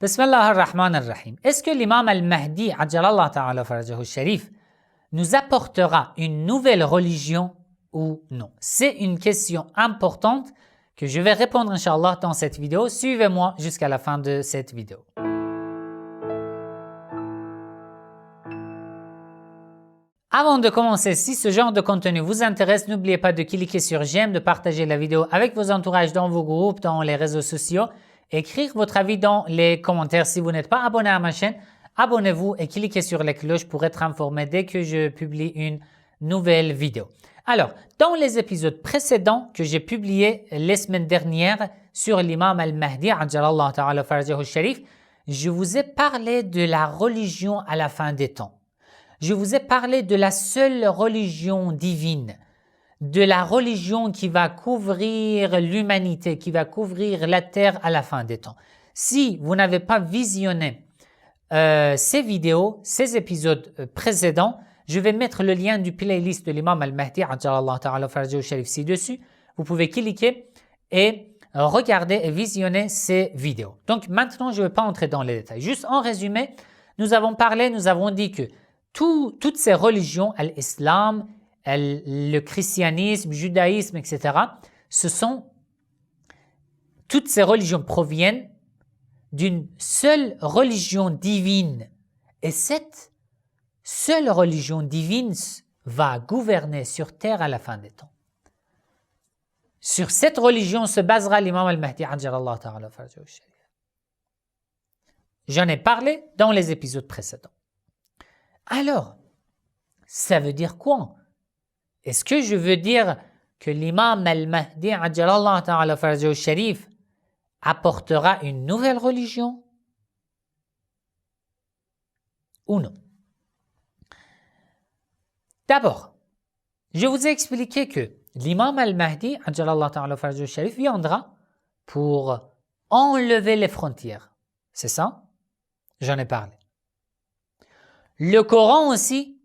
Bismillah ar-Rahman ar-Rahim. Est-ce que l'imam al-Mahdi, Ajjalallah ta'ala farajahu sharif, nous apportera une nouvelle religion ou non? C'est une question importante que je vais répondre, Inch'Allah, dans cette vidéo. Suivez-moi jusqu'à la fin de cette vidéo. Avant de commencer, si ce genre de contenu vous intéresse, n'oubliez pas de cliquer sur j'aime, de partager la vidéo avec vos entourages dans vos groupes, dans les réseaux sociaux, écrire votre avis dans les commentaires. Si vous n'êtes pas abonné à ma chaîne, abonnez-vous et cliquez sur la cloche pour être informé dès que je publie une nouvelle vidéo. Alors, dans les épisodes précédents que j'ai publiés les semaines dernières sur l'imam al-Mahdi, Ajjalallah ta'ala farajahu sharif, je vous ai parlé de la religion à la fin des temps. Je vous ai parlé de la seule religion divine, de la religion qui va couvrir l'humanité, qui va couvrir la terre à la fin des temps. Si vous n'avez pas visionné ces vidéos, ces épisodes précédents, je vais mettre le lien du playlist de l'imam al-Mahdi, Ajjalallah ta'ala farajahu sharif ci-dessus. Vous pouvez cliquer et regarder et visionner ces vidéos. Donc maintenant, je ne vais pas entrer dans les détails. Juste en résumé, nous avons dit que toutes ces religions, l'islam, le christianisme, le judaïsme, etc., toutes ces religions proviennent d'une seule religion divine. Et cette seule religion divine va gouverner sur terre à la fin des temps. Sur cette religion se basera l'imam al-Mahdi, Ajjalallah ta'ala farajahu sharif. J'en ai parlé dans les épisodes précédents. Alors, ça veut dire quoi? Est-ce que je veux dire que l'imam al-Mahdi, Ajjalallah ta'ala farajahu sharif, apportera une nouvelle religion? Ou non? D'abord, je vous ai expliqué que l'imam al-Mahdi, Ajjalallah ta'ala farajahu sharif, viendra pour enlever les frontières. C'est ça? J'en ai parlé. Le Coran aussi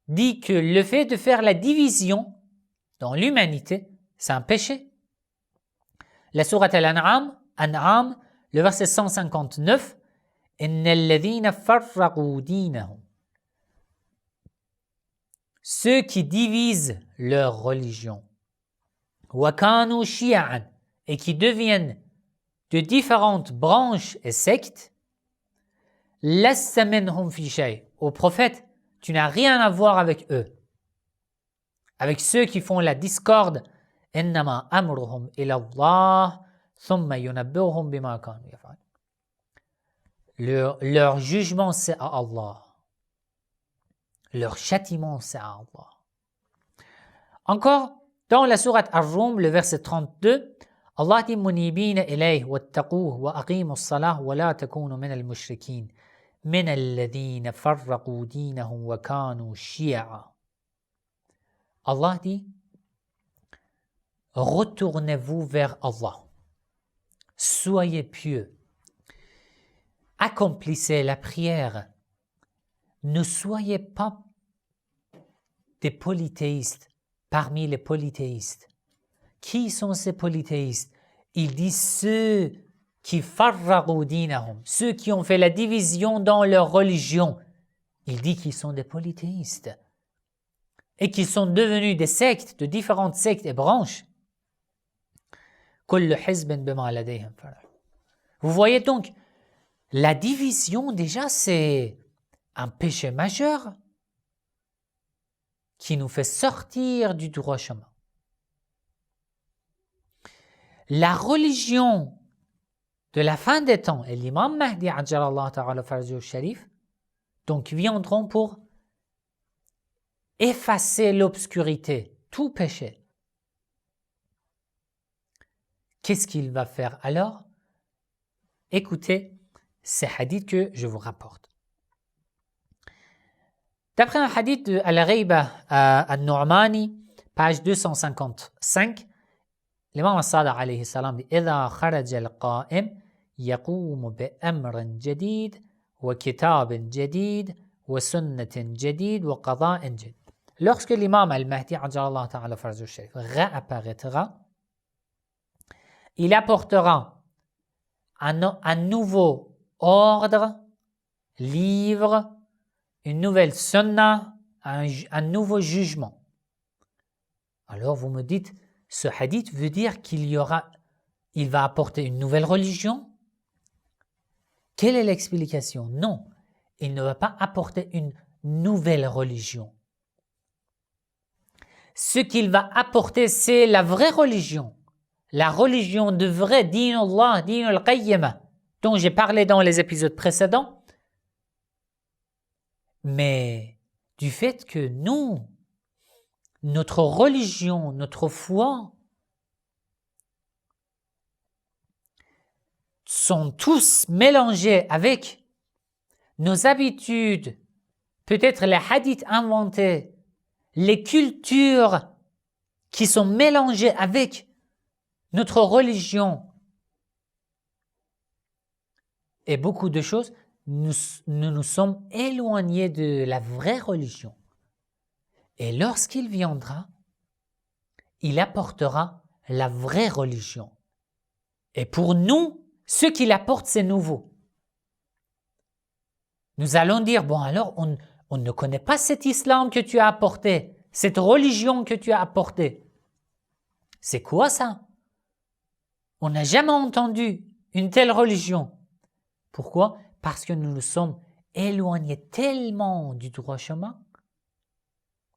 dit que le fait de faire la division dans l'humanité, c'est un péché. La sourate Al-An'am, le verset 159, « Innal ladhina farraqu dinahum » Ceux qui divisent leur religion, « wa kanu shi'an » et qui deviennent de différentes branches et sectes, « lassa minhum fi shay » Au prophète, tu n'as rien à voir avec eux. Avec ceux qui font la discorde, innama amruhum ila Allah thumma yunabbi'uhum bima kanu yaf'alun. Leur jugement c'est à Allah. Leur châtiment c'est à Allah. Encore dans la sourate Ar-Rum, le verset 32, Allah dit munibina ilayhi wattaquhu wa aqimus salah wa la takunu minal mushrikin. من الذين فرقوا دينهم وكانوا شيعا. Allah dit, retournez-vous vers Allah, soyez pieux, accomplissez la prière, ne soyez pas des polythéistes parmi les polythéistes. Qui sont ces polythéistes? Il dit ceux qui farraqu dinahum, ceux qui ont fait la division dans leur religion. Il dit qu'ils sont des polythéistes et qu'ils sont devenus des sectes, de différentes sectes et branches. Kullu hizbin bima ladayhim farih. Vous voyez donc, la division déjà c'est un péché majeur qui nous fait sortir du droit chemin. La religion de la fin des temps, et l'imam Mahdi, Ajjalallah ta'ala farajahu sharif, donc viendront pour effacer l'obscurité, tout péché. Qu'est-ce qu'il va faire alors? Écoutez ces hadiths que je vous rapporte. D'après un hadith de Al-Ghayba al-Nu'mani, page 255, l'imam al-Sadiq alayhi salam dit إذا خرج القائم يقوم بأمر جديد وكتاب جديد وسنة جديد وقضاء جديد. Lorsque l'imam al-Mahdi, Ajjalallah ta'ala farajahu sharif, réapparaîtra, il apportera un nouveau ordre, livre, une nouvelle sunnah, un nouveau jugement. Alors vous me dites, ce hadith veut dire il va apporter une nouvelle religion? Quelle est l'explication? Non, il ne va pas apporter une nouvelle religion. Ce qu'il va apporter, c'est la vraie religion. La religion de vrai, din Allah, din al-Qayyimah, dont j'ai parlé dans les épisodes précédents. Mais du fait que nous, notre religion, notre foi, sont tous mélangés avec nos habitudes, peut-être les hadiths inventés, les cultures qui sont mélangées avec notre religion et beaucoup de choses, nous nous sommes éloignés de la vraie religion. Et lorsqu'il viendra, il apportera la vraie religion. Et pour nous, ce qu'il apporte, c'est nouveau. Nous allons dire, bon alors, on ne connaît pas cet islam que tu as apporté, cette religion que tu as apportée. C'est quoi ça? On n'a jamais entendu une telle religion. Pourquoi? Parce que nous nous sommes éloignés tellement du droit chemin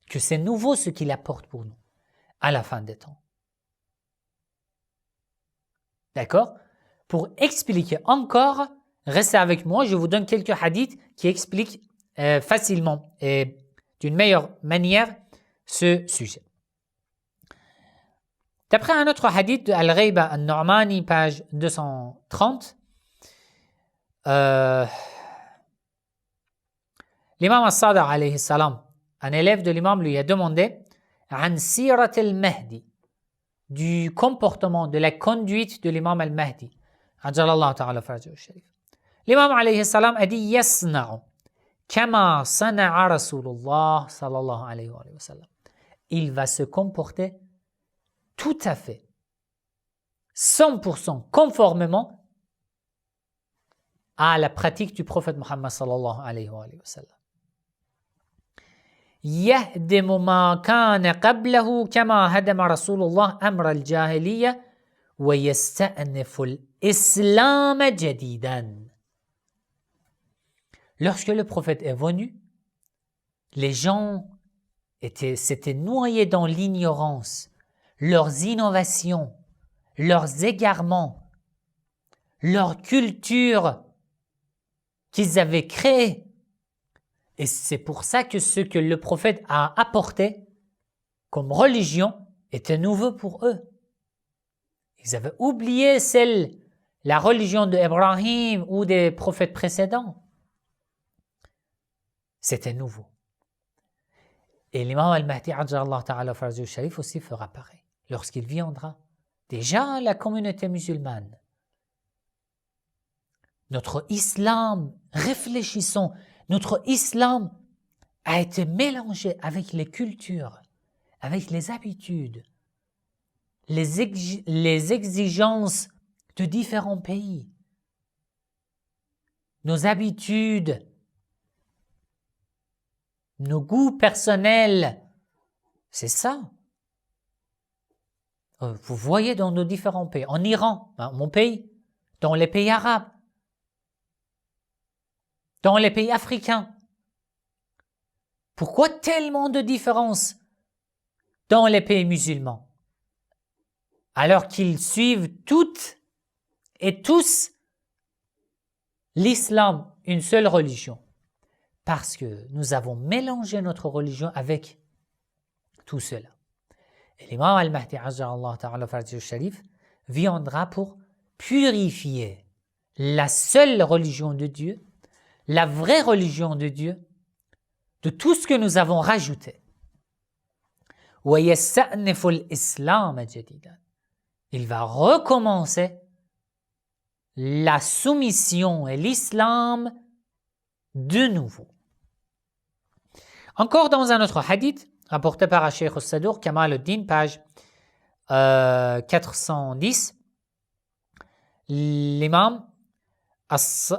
que c'est nouveau ce qu'il apporte pour nous à la fin des temps. D'accord? Pour expliquer encore, restez avec moi, je vous donne quelques hadiths qui expliquent facilement et d'une meilleure manière ce sujet. D'après un autre hadith de Al-Ghayba al-Nu'mani, page 230, l'imam al-Sadiq alayhi salam, un élève de l'imam lui a demandé an sirat al-Mahdi, du comportement, de la conduite de l'imam al-Mahdi. Ajalallahu ta'ala farjahu sharif. L'imam alayhi salam a dit yasna'u kama sana'a Rasulullah sallallahu alayhi wa sallam. Il va se comporter tout à fait 100% conformément à la pratique du prophète Muhammad sallallahu alayhi wa sallam. يهدم ما كان قبله كما هدم رسول الله أمر الجاهلية ويستأنف الإسلام جديدا. Lorsque le prophète est venu, les gens s'étaient noyés dans l'ignorance, leurs innovations, leurs égarements, leur culture qu'ils avaient créée. Et c'est pour ça que ce que le prophète a apporté comme religion était nouveau pour eux. Ils avaient oublié la religion d'Ibrahim ou des prophètes précédents. C'était nouveau. Et l'imam al-Mahdi ajallahu ta'ala farjahu sharif aussi fera pareil. Lorsqu'il viendra, déjà la communauté musulmane, notre islam, réfléchissons, notre islam a été mélangé avec les cultures, avec les habitudes, les exigences de différents pays, nos habitudes, nos goûts personnels. C'est ça. Vous voyez dans nos différents pays, en Iran, mon pays, dans les pays arabes, dans les pays africains. Pourquoi tellement de différences dans les pays musulmans? Alors qu'ils suivent toutes et tous l'islam, une seule religion. Parce que nous avons mélangé notre religion avec tout cela. Et l'imam al-Mahdi ajallahu ta'ala farjahu sharif viendra pour purifier la seule religion de Dieu, la vraie religion de Dieu, de tout ce que nous avons rajouté. وَيَسْتَأْنِفُ الْإِسْلَامَ جَدِيدًا. Il va recommencer la soumission et l'islam de nouveau. Encore dans un autre hadith, rapporté par Cheikh al-Sadour, Kamal al-Din, page 410, l'imam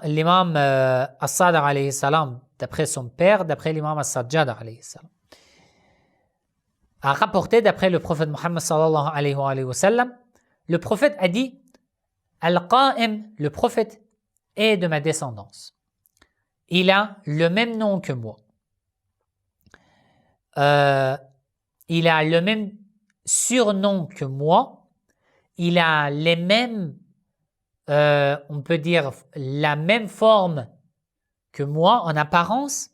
l'imam As-Sadiq alayhi salam, d'après son père, d'après l'imam As-Sajjad alayhi salam, a rapporté d'après le prophète Muhammad sallallahu alayhi wa sallam, le prophète a dit Al-Qa'im, le prophète, est de ma descendance. Il a le même nom que moi. Il a le même surnom que moi. Il a les mêmes, on peut dire, la même forme que moi en apparence,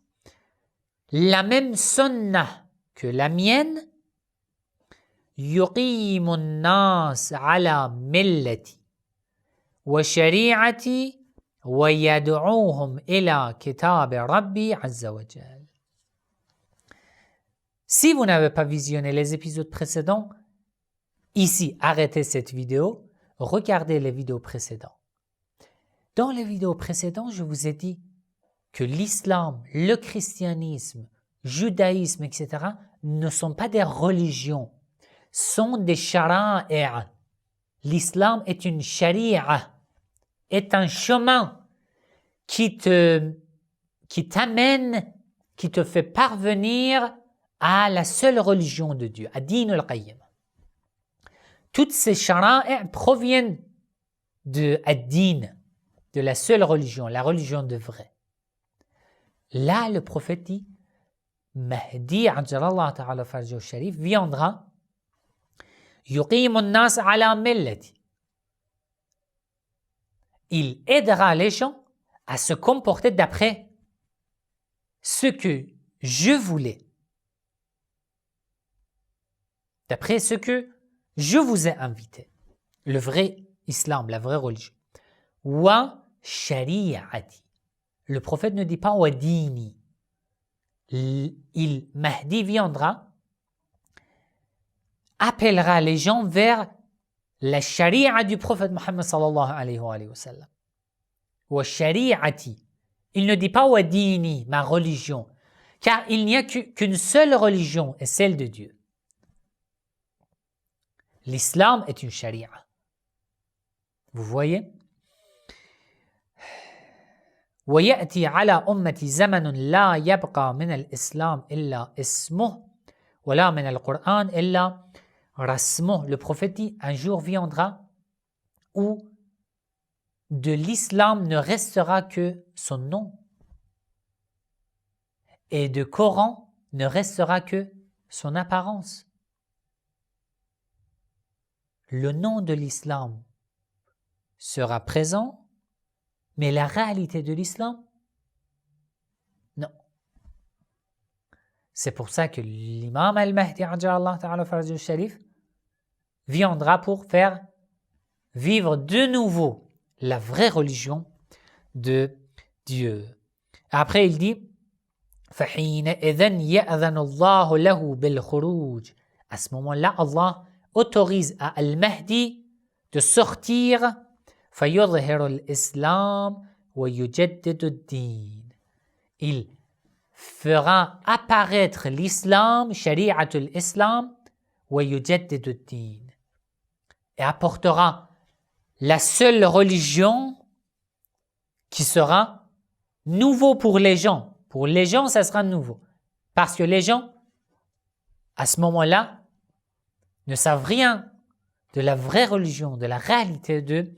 la même sunnah que la mienne. يقيم الناس على ملتي وشريعتي ويدعوهم إلى كتاب ربي عز وجل. Si vous n'avez pas visionné les épisodes précédents, ici, arrêtez cette vidéo, regardez les vidéos précédentes. Dans les vidéos précédentes, je vous ai dit que l'islam, le christianisme, judaïsme, etc. ne sont pas des religions, sont des shara'a. L'islam est une sharia, est un chemin qui t'amène, qui te fait parvenir à la seule religion de Dieu, à Din al-Qayyim. Toutes ces shara'a proviennent de ad-Din, de la seule religion, la religion de vrai. Là, le prophète dit, Mahdi, ajjalallahu ta'ala farjahu sharif, viendra, yuqimun nas ala millati. Il aidera les gens à se comporter d'après ce que je voulais, d'après ce que je vous ai invité, le vrai islam, la vraie religion. Wa shari'ati. Le prophète ne dit pas wa dini. Mahdi viendra, appellera les gens vers la sharia du prophète Muhammad sallallahu alayhi wa sallam. Wa shari'ati. Il ne dit pas wa dini, ma religion, car il n'y a qu'une seule religion, et celle de Dieu. L'islam est une sharia. Vous voyez? ويأتي على أمتي زمن لا يبقى من الإسلام إلا اسمه ولا من القرآن إلا رسمه. Le prophète dit, un jour viendra où de l'islam ne restera que son nom et de Coran ne restera que son apparence. Le nom de l'islam sera présent, mais la réalité de l'islam, non. C'est pour ça que l'imam al-Mahdi ajjalallahu ta'ala farjahu sharif viendra pour faire vivre de nouveau la vraie religion de Dieu. Après il dit فَحِينَئِذٍ يَأْذَنُ اللَّهُ لَهُ بِالْخُرُوجِ. À ce moment-là, Allah autorise à al-Mahdi de sortir فَيُظْهِرُ الْإِسْلَامِ وَيُجَدِّدُ الدِّينِ. Il fera apparaître l'islam, shari'atul islam, وَيُجَدِّدُ الدِّينِ, et apportera la seule religion qui sera nouveau pour les gens. Pour les gens, ça sera nouveau. Parce que les gens, à ce moment-là, ne savent rien de la vraie religion, de la réalité de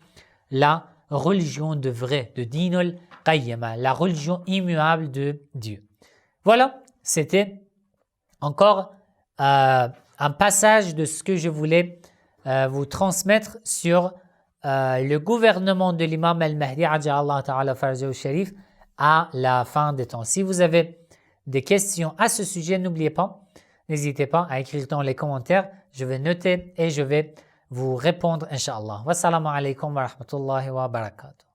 la religion de vrai, de Dinul Qayyama, la religion immuable de Dieu. Voilà, c'était encore un passage de ce que je voulais vous transmettre sur le gouvernement de l'imam al-Mahdi ajjalallahu ta'ala farjahu sharif à la fin des temps. Si vous avez des questions à ce sujet, n'hésitez pas à écrire dans les commentaires. Je vais noter et je vais vous répondre, Inch'Allah. Wassalamu alaikum wa rahmatullahi wa barakatuh.